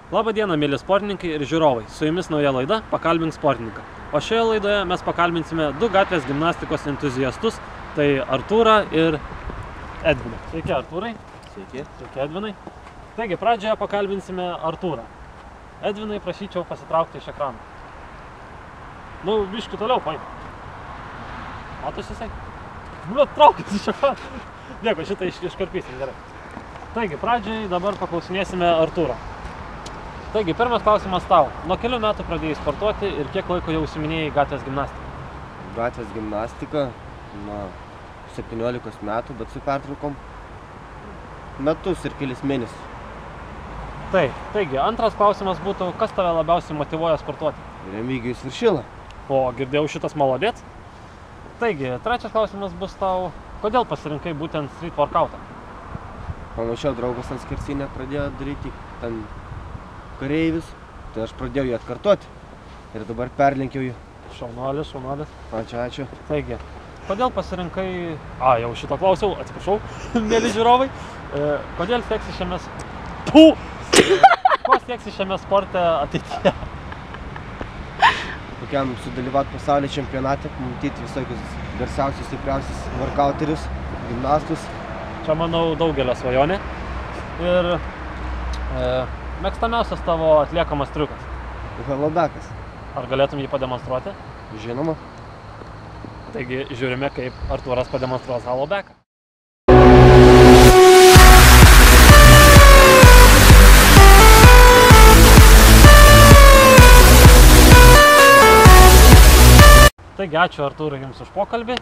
Labą dieną, mėly sportininkai ir žiūrovai. Su jumis nauja laida Pakalbink sportininką. O šioje laidoje mes pakalbinsime du gatvės gimnastikos entuziastus, tai Artūrą ir Edviną. Sveiki, Artūrai. Sveiki. Sveiki, Edvinai. Taigi, pradžioje pakalbinsime Artūrą. Edvinai, prašyčiau pasitraukti iš ekrano. Nu, biškį toliau, paim. Matosi jisai? Bliu, traukit iš ekrano. Dėkui, šitą iškarpysim, gerai. Taigi, pradžiai dabar paklausinėsime Artūrą. Taigi, pirmas klausimas tau. Nuo kelių metų pradėjai sportuoti ir kiek laiko jau užsiiminėjai gatvės gimnastiką? Gatvės gimnastika nuo 17 metų, bet su pertraukom metus ir kelis mėnesius. Taigi, antras klausimas būtų, kas tave labiausiai motyvuoja sportuoti? Remigijus Viršila. O, girdėjau šitas malodėts. Taigi, trečias klausimas bus tau, kodėl pasirinkai būtent street workoutą? Pamačiau, draugas ant skersinę pradėjo daryti ten kareivis, tai aš pradėjau jį atkartoti ir dabar perlenkiau jį. Šaunuolis. Ačiū. Taigi, kodėl pasirinkai... jau šito klausiau, atsiprašau, mėly žiūrovai. Kodėl sieksi šiame... Ko sieksi šiame sporte ateityje? Tokiam sudalyvauti pasaulio čempionate, matyti visokius garsiausius, stipriausius workouterius, gimnastus. Čia, manau, daugelio svajonė. Ir mėgstamiausias tavo atliekamas triukas. Halobekas. Ar galėtum jį pademonstruoti? Žinoma. Taigi, žiūrime, kaip Artūras pademonstruos halobeką. Taigi, ačiū Artūrai jums už pokalbį.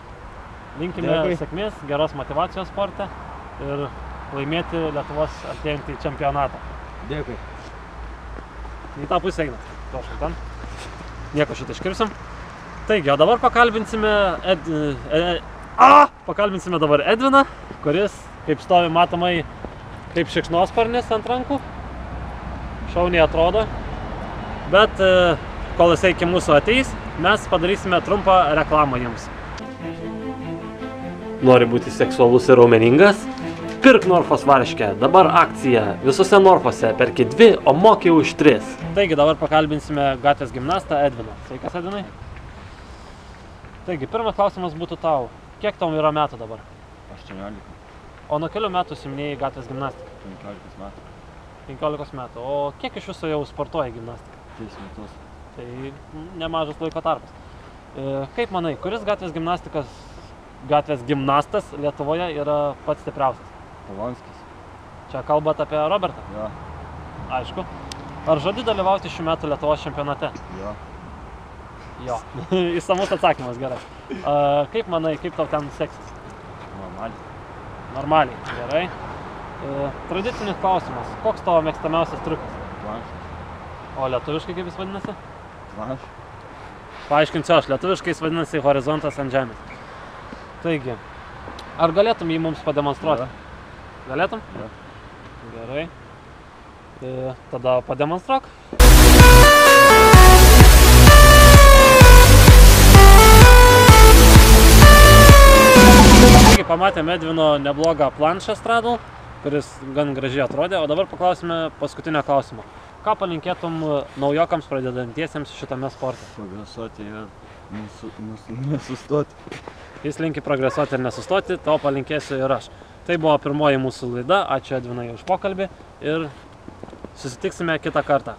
Linkime sėkmės, geros motyvacijos sporte ir laimėti Lietuvos artėjantį čempionatą. Dėkui. Į tą pusę eina. Toškai ten. Nieko šitą iškirpsim. Taigi, o dabar pakalbinsime dabar Edviną, kuris, kaip stovi matomai, kaip šikšnosparnis ant rankų. Šauniai atrodo. Bet kol jisai iki mūsų ateis, mes padarysime trumpą reklamą jums. Nori būti seksualus ir raumeningas? Pirk Norfos varškę. Dabar akcija. Visose Norfose perki 2, o moki už 3. Taigi, dabar pakalbinsime gatvės gimnastą Edviną. Sveikas, Edvinai. Taigi, pirmas klausimas būtų tau. Kiek tau yra metų dabar? 18. O nuo kelių metų užsiiminėjai gatvės gimnastiką? 15 metų. 15 metų. O kiek iš viso jau sportuoji gimnastiką? 3 metus. Tai nemažas laiko tarpas. Kaip manai, kuris gatvės gimnastas Lietuvoje yra pats stipriausias? Polonskis. Čia kalbat apie Robertą? Jo. Aišku. Ar žadi dalyvauti šių metų Lietuvos čempionate? Jo. Įsamus atsakymas, gerai. Kaip manai, kaip tau ten seksis? Normaliai, gerai. Tradicinis klausimas. Koks tavo mėgstamiausias triukas? Planšas. O lietuviškai kaip jis vadinasi? Planšas. Paaiškinsiu aš, lietuviškai jis vadinasi horizontas ant žemės. Taigi, ar galėtum jį mums pademonstruoti? Galėtum? Jo. Gerai. Tada pademonstruok. Taigi, pamatėme Edvino neblogą planšą Straddle, kuris gan gražiai atrodė, o dabar paklausime paskutinio klausimo. Ką palinkėtum naujokams pradedantiesiems šitame sporte? Progresuoti ir nesustoti. Jis linki progresuoti ir nesustoti, to palinkėsiu ir aš. Tai buvo pirmoji mūsų laida, ačiū Edvinai už pokalbį ir susitiksime kitą kartą.